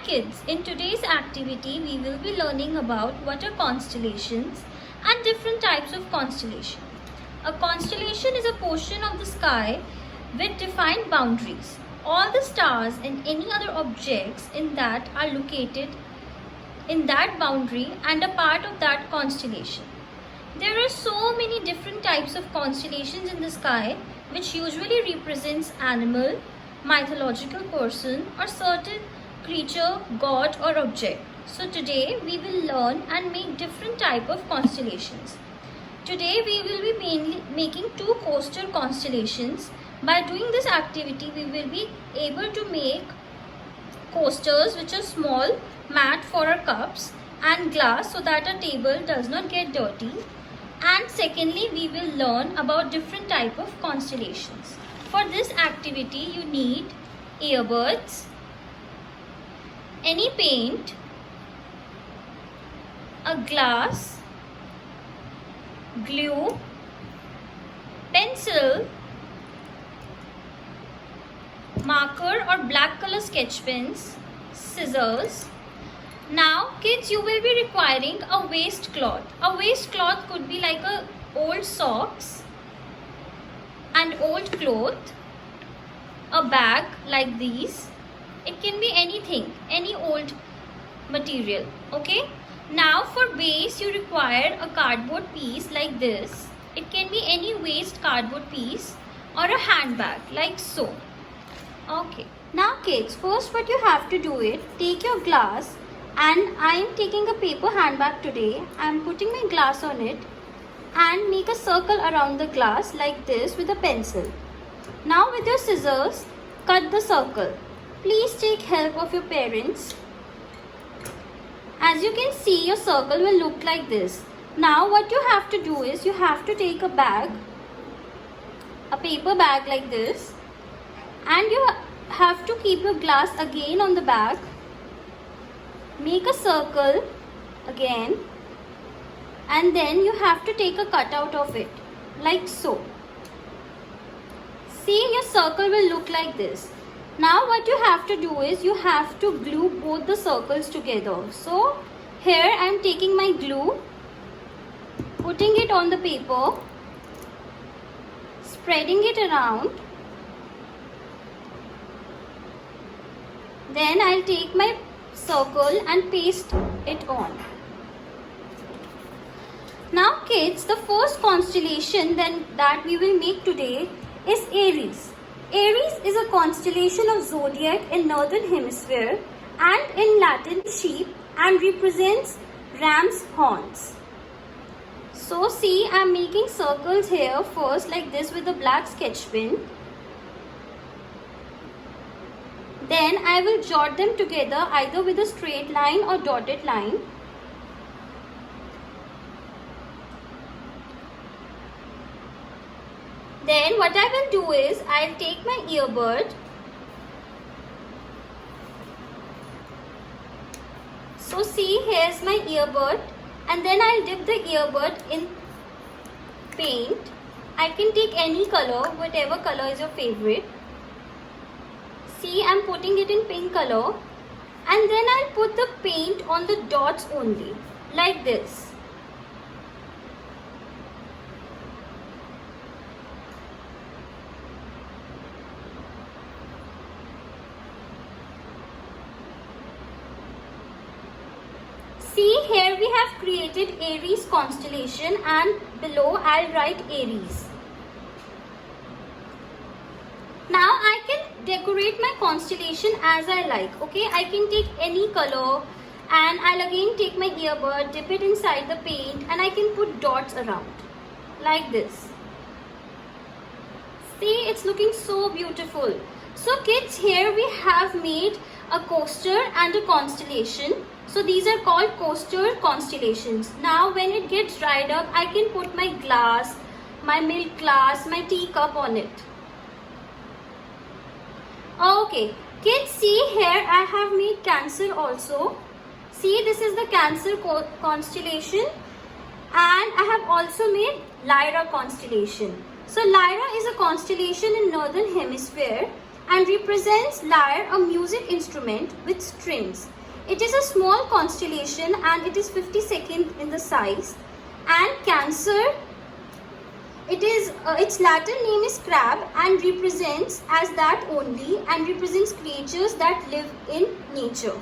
kids, in today's activity we will be learning about what are constellations and different types of constellation. A constellation is a portion of the sky with defined boundaries. All the stars and any other objects in that are located in that boundary and a part of that constellation. There are so many different types of constellations in the sky which usually represents animal, mythological person or certain creature, god or object. So today we will learn and make different type of constellations. Today we will be mainly making two coaster constellations. By doing this activity we will be able to make coasters which are small mat for our cups and glass so that our table does not get dirty. And secondly, we will learn about different type of constellations. For this activity you need earbuds, any paint, a glass, glue, pencil, marker or black color sketch pens, scissors. Now kids, you will be requiring a waste cloth. A waste cloth could be like a old socks, an old cloth, a bag like these. It can be anything, any old material. Okay. Now for base you require a cardboard piece like this. It can be any waste cardboard piece or a handbag like so. Okay. Now kids, first what you have to do is take your glass, and I am taking a paper handbag today. I am putting my glass on it and make a circle around the glass like this with a pencil. Now with your scissors, cut the circle. Please take help of your parents. As you can see, your circle will look like this. Now what you have to do is you have to take a bag, a paper bag like this, and you have to keep your glass again on the bag. Make a circle again and then you have to take a cutout of it like so. See, your circle will look like this. Now what you have to do is you have to glue both the circles together. So here I am taking my glue, putting it on the paper, spreading it around. Then I'll take my circle and paste it on. Now kids, the first constellation that we will make today is Aries. Aries is a constellation of zodiac in northern hemisphere and in Latin sheep and represents ram's horns. So see, I am making circles here first like this with a black sketch pen. Then I will jot them together either with a straight line or dotted line. Then what I will do is I will take my earbud. So see, here's my earbud, and then I'll dip the earbud in paint. I can take any color, whatever color is your favorite. See, I'm putting it in pink color, and then I'll put the paint on the dots only like this. See, here we have created Aries constellation and below I'll write Aries. Now I can decorate my constellation as I like. Okay, I can take any color and I'll again take my earbud, dip it inside the paint, and I can put dots around like this. See, it's looking so beautiful. So kids, here we have made a coaster and a constellation. So these are called coaster constellations. Now when it gets dried up, I can put my glass, my milk glass, my teacup on it. Okay, kids, see, here I have made Cancer also. See, this is the Cancer constellation, and I have also made Lyra constellation. So Lyra is a constellation in northern hemisphere and represents lyre, a music instrument with strings. It is a small constellation and it is 52nd in the size. And Cancer, its Latin name is crab and represents as that only and represents creatures that live in nature.